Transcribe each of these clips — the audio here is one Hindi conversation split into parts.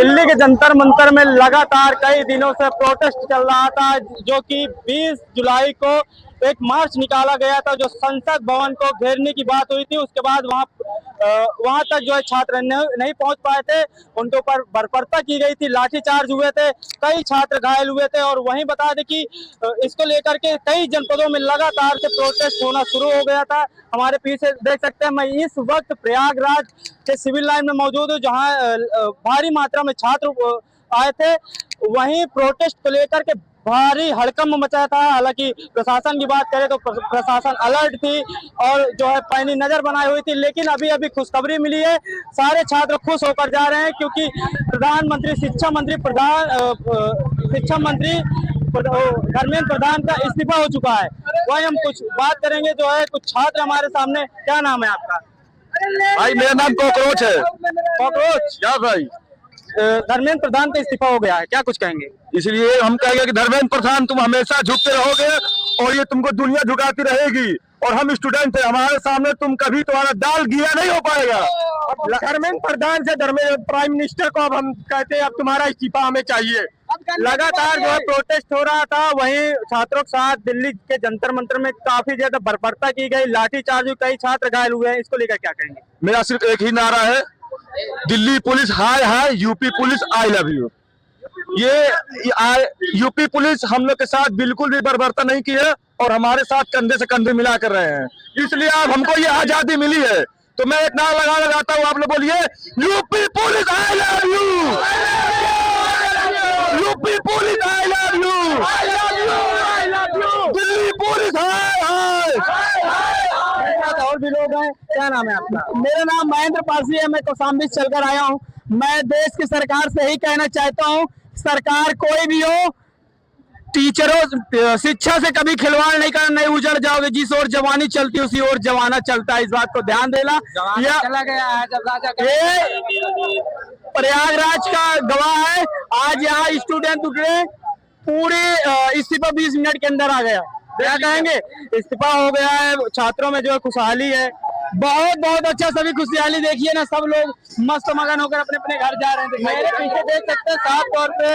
दिल्ली के जंतर मंतर में लगातार कई दिनों से प्रोटेस्ट चल रहा था, जो कि 20 जुलाई को एक मार्च निकाला गया था, जो संसद भवन को घेरने की बात हुई थी। उसके बाद वहां तक जो है छात्र नहीं पहुंच पाए थे, उनके ऊपर बर्बरता की गई थी, लाठीचार्ज हुए थे, कई छात्र घायल हुए थे। और वहीं बता दें कि इसको लेकर के कई जनपदों में लगातार से प्रोटेस्ट होना शुरू हो गया था। हमारे पीछे देख सकते हैं, मैं इस वक्त प्रयागराज के सिविल लाइन में मौजूद हूँ, जहाँ भारी मात्रा में छात्र आए थे। वहीं प्रोटेस्ट को लेकर के भारी हड़कंप मचा था। हालांकि प्रशासन की बात करें तो प्रशासन अलर्ट थी और जो है पैनी नजर बनाई हुई थी, लेकिन अभी अभी खुशखबरी मिली है। सारे छात्र खुश होकर जा रहे हैं, क्योंकि प्रधानमंत्री शिक्षा मंत्री धर्मेंद्र प्रधान का इस्तीफा हो चुका है। वही हम कुछ बात करेंगे, जो है कुछ छात्र हमारे सामने। क्या नाम है आपका? भाई मेरा नाम कॉकरोच है। कॉकरोच? क्या भाई? धर्मेंद्र प्रधान का इस्तीफा हो गया है, क्या कुछ कहेंगे? इसलिए हम कहेंगे कि धर्मेंद्र प्रधान तुम हमेशा झुकते रहोगे और ये तुमको दुनिया झुकाती रहेगी। और हम स्टूडेंट हैं, हमारे सामने तुम कभी तुम्हारा दाल गीला नहीं हो पाएगा। धर्मेंद्र प्रधान से प्राइम मिनिस्टर को अब हम कहते हैं अब तुम्हारा इस्तीफा हमें चाहिए। लगातार जो है प्रोटेस्ट हो रहा था, वहीं छात्रों के साथ दिल्ली के जंतर मंतर में काफी ज्यादा बर्बरता की गई, लाठीचार्ज हुई, कई छात्र घायल हुए हैं। इसको लेकर क्या कहेंगे? मेरा सिर्फ एक ही नारा है, दिल्ली पुलिस हाय हाय, UP police I love you. ये यूपी पुलिस हम लोग के साथ बिल्कुल भी बर्बरता नहीं की है और हमारे साथ कंधे से कंधे मिला कर रहे हैं। इसलिए अब हमको ये आजादी मिली है, तो मैं एक नारा लगाता हूँ, आप लोग बोलिए UP police I love you, UP police I love you, Delhi police हाय हाय। और भी लोग हैं, क्या नाम है आपका? मेरा नाम महेंद्र पासी है, मैं कौशाम्बी से चलकर आया हूँ। मैं देश की सरकार से ही कहना चाहता हूँ, सरकार कोई भी हो, टीचरों शिक्षा से कभी खिलवाड़ नहीं करना, नहीं उजड़ जाओगे। जिस ओर जवानी चलती है उसी ओर जमाना चलता है, इस बात को ध्यान देना। चला गया है जब राजा प्रयागराज का गवाह है। आज यहाँ स्टूडेंट उतरे, पूरे इस्तीफा 20 मिनट के अंदर आ गया। क्या कहेंगे? इस्तीफा हो गया है, छात्रों में जो है खुशहाली है, बहुत बहुत अच्छा। सभी खुशहाली देखिए ना, सब लोग मस्त मगन होकर अपने अपने घर जा रहे हैं। मेरे पीछे देख सकते हैं, साफ तौर पे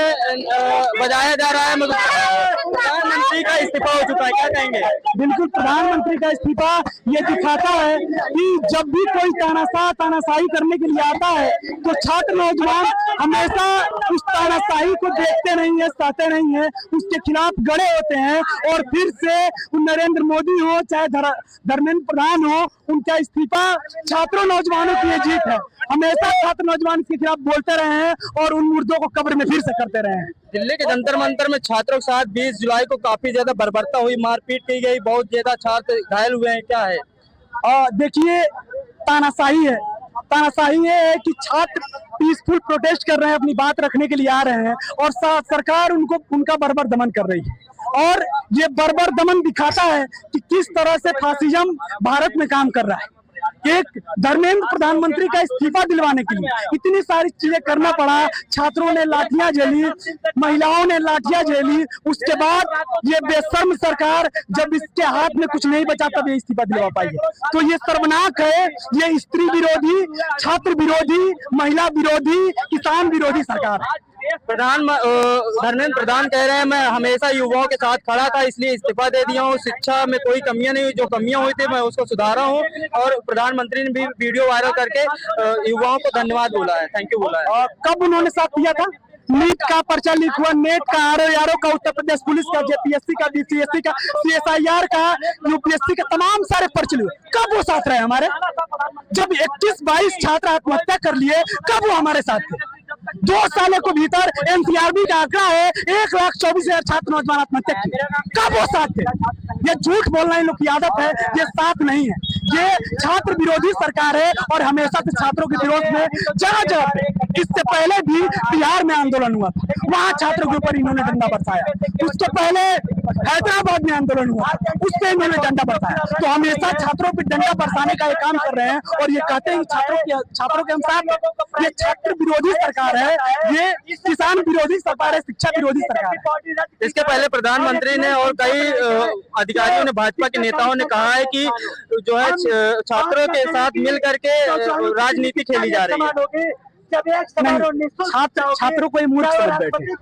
बजाया जा रहा है। प्रधानमंत्री का इस्तीफा हो चुका है, क्या कहेंगे? बिल्कुल, प्रधानमंत्री का इस्तीफा ये दिखाता है कि जब भी कोई तानाशाही करने के लिए आता है तो छात्र नौजवान हमेशा उस तानाशाही को देखते नहीं है, सहते नहीं है, उसके खिलाफ गड़े होते हैं। और फिर से नरेंद्र मोदी हो चाहे धर्मेंद्र प्रधान हो, उनका इस्तीफा छात्रों नौजवानों की ये जीत है। हमेशा छात्र नौजवान इसके खिलाफ बोलते रहे हैं और उन मुर्दों को कब्र में फिर से करते रहे हैं। दिल्ली के जंतर मंतर में छात्रों के साथ 20 जुलाई को काफी ज्यादा बर्बरता हुई, मारपीट की गई, बहुत ज्यादा छात्र घायल हुए हैं, क्या है? देखिए, तानाशाही है। तानाशाही ये है कि छात्र पीसफुल प्रोटेस्ट कर रहे हैं, अपनी बात रखने के लिए आ रहे हैं और सरकार उनका बर्बर दमन कर रही है। और ये बर्बर दमन दिखाता है कि किस तरह से फासिज्म भारत में काम कर रहा है। एक धर्मेंद्र प्रधानमंत्री का इस्तीफा दिलवाने के लिए इतनी सारी चीजें करना पड़ा। छात्रों ने लाठियां झेली, महिलाओं ने लाठियां झेली, उसके बाद ये बेशर्म सरकार जब इसके हाथ में कुछ नहीं बचा तब ये इस्तीफा दिलवा पाई है। तो ये सर्वनाक है, ये स्त्री विरोधी, छात्र विरोधी, महिला विरोधी, किसान विरोधी सरकार है। धर्मेंद्र प्रधान कह रहे हैं, मैं हमेशा युवाओं के साथ खड़ा था, इसलिए इस्तीफा दे दिया हूँ। शिक्षा में कोई कमियां नहीं हुई, जो कमियां हुई थी मैं उसको सुधारा हूँ। और प्रधानमंत्री ने भी वीडियो वायरल करके युवाओं को धन्यवाद बोला है, थैंक यू बोला है। कब उन्होंने साथ दिया था? नीट का पर्चा लीक हुआ, नेट का, आरओ का, उत्तर प्रदेश पुलिस का, जेपीएससी का, बीसीएससी का, सीएसआईआर का, यूपीएससी का, तमाम सारे पर्चे लिए। कब वो साथ रहे हमारे? जब 21-22 छात्र आत्महत्या कर लिए, कब वो हमारे साथ थे? 2 सालों को भीतर एनसीआरबी का आंकड़ा है 1,24,000 छात्र नौजवान आत्महत्या किए। कब वो साथ थे? ये झूठ बोलना इन लोग की आदत है, ये साथ नहीं है। ये छात्र विरोधी सरकार है और हमेशा से छात्रों के विरोध में जगह जगह पे, इससे पहले भी बिहार में आंदोलन हुआ था, वहाँ छात्रों के ऊपर इन्होंने डंडा बरसाया। उसके पहले हैदराबाद में आंदोलन हुआ, उससे इन्होंने डंडा बरसाया। तो हमेशा छात्रों पर डंडा बरसाने का ये काम कर रहे हैं और ये कहते हैं छात्रों के हम साथ हैं। ये छात्र विरोधी सरकार है, ये किसान विरोधी सरकार है, शिक्षा विरोधी सरकार है। इसके पहले प्रधानमंत्री ने और कई अधिकारियों ने, भाजपा के नेताओं ने कहा है कि जो है छात्रों के साथ मिल करके राजनीति खेली जा रही है। नहीं, छात्रों को ही मूर्ख समझ बैठे।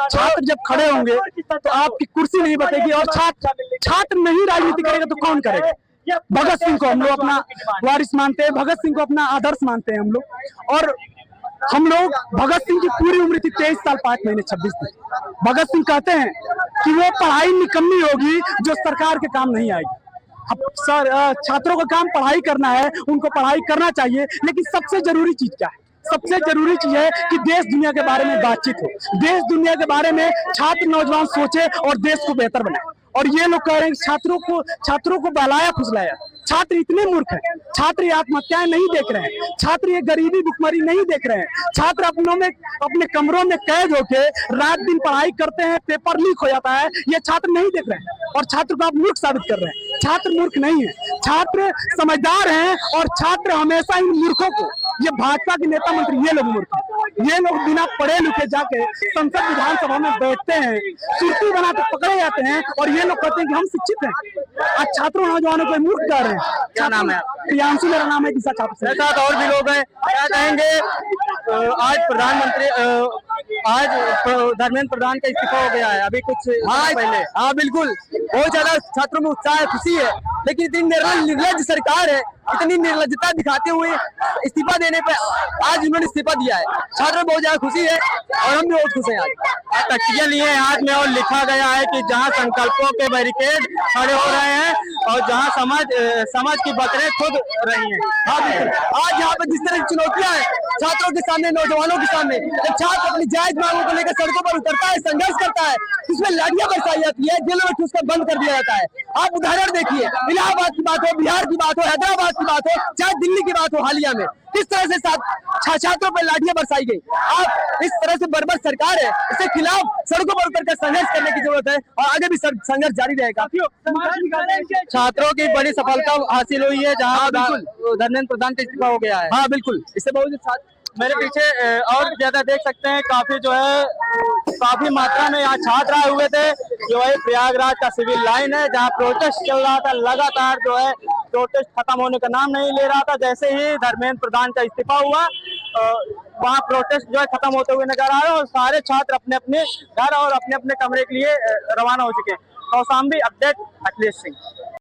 छात्र जब खड़े होंगे तो आपकी कुर्सी नहीं बचेगी, और छात्र नहीं राजनीति करेगा तो कौन करेगा? भगत सिंह को हम लोग अपना वारिस मानते हैं, भगत सिंह को अपना आदर्श मानते हैं हम लोग। और हम लोग, भगत सिंह की पूरी उम्र थी 23 साल 5 महीने 26 दिन। भगत सिंह कहते हैं कि वो पढ़ाई निकम्मी होगी जो सरकार के काम नहीं आएगी। अब सर, छात्रों का काम पढ़ाई करना है, उनको पढ़ाई करना चाहिए, लेकिन सबसे जरूरी चीज क्या है? सबसे जरूरी चीज है कि देश दुनिया के बारे में बातचीत हो, देश दुनिया के बारे में छात्र नौजवान सोचे और देश को बेहतर बनाए। और ये लोग कह रहे हैं छात्रों को बहलाया फुसलाया। छात्र इतने मूर्ख हैं, छात्र ये आत्महत्याएं नहीं देख रहे हैं, छात्र ये गरीबी भुखमरी नहीं देख रहे हैं। छात्र अपने कमरों में कैद होके रात दिन पढ़ाई करते हैं, पेपर लीक हो जाता है, ये छात्र नहीं देख रहे हैं। और छात्र को आप मूर्ख साबित कर रहे हैं। छात्र मूर्ख नहीं है, छात्र समझदार हैं। और छात्र हमेशा इन मूर्खों को, ये भाजपा के नेता मंत्री, ये लोग मूर्ख हैं। ये लोग बिना पढ़े लिखे जाके संसद विधानसभा में बैठते हैं, सुर्ती बनाकर पकड़े जाते हैं, और ये लोग कहते हैं कि हम शिक्षित हैं। आज छात्रों नौजवानों को मूर्ख कह रहे हैं। क्या नाम है? प्रियांशु मेरा नाम है। दिशा छात्र मेरे साथ और भी लोग हैं, क्या कहेंगे? आज धर्मेंद्र प्रधान का इस्तीफा हो गया है अभी कुछ पहले। हाँ बिल्कुल, बहुत ज्यादा छात्रों में उत्साह है, खुशी है, लेकिन इतनी निर्लज सरकार है, इतनी निर्लजता दिखाते हुए इस्तीफा देने पे आज इन्होंने इस्तीफा दिया है। छात्रों में बहुत ज्यादा खुशी है और हम भी बहुत खुश हैं। आज तख्तियां लिए हैं हाथ में और लिखा गया है कि जहां संकल्पों के बैरिकेड खड़े हो रहे हैं और जहां समाज की बकरें खुद रही हैं। हाँ बिल्कुल, आज यहाँ पे जिस तरह की चुनौतियां हैं छात्रों के सामने, नौजवानों के सामने, जब छात्र अपनी जायज मांगों को लेकर सड़कों पर उतरता है, संघर्ष करता है, उसमें लाठियां बरसाई जाती है, जेलों में उसका बंद कर दिया जाता है। आप उदाहरण देखिए, इलाहाबाद की बात हो, बिहार की बात हो, हैदराबाद की बात हो, चाहे दिल्ली की बात हो, हालिया में किस तरह से छात्रों पर लाठियां बरसाई गई। आप इस तरह से बर्बर सरकार है, इसके खिलाफ सड़कों पर उतरकर संघर्ष करने की जरूरत है और आगे भी संघर्ष जारी रहेगा। छात्रों की बड़ी सफलता हासिल हुई है जहां धर्मेंद्र प्रधान का इस्तीफा हो गया है। हाँ बिल्कुल, इससे बहुत मेरे पीछे और भी ज्यादा देख सकते हैं, काफी मात्रा में यहाँ छात्र आए हुए थे। जो है प्रयागराज का सिविल लाइन है जहाँ प्रोटेस्ट चल रहा था, लगातार जो है प्रोटेस्ट खत्म होने का नाम नहीं ले रहा था। जैसे ही धर्मेंद्र प्रधान का इस्तीफा हुआ वहाँ प्रोटेस्ट जो है खत्म होते हुए नजर आ रहा है और सारे छात्र अपने अपने घर और अपने अपने कमरे के लिए रवाना हो चुके हैं। कौशाम्बी अपडेट, अखिलेश सिंह।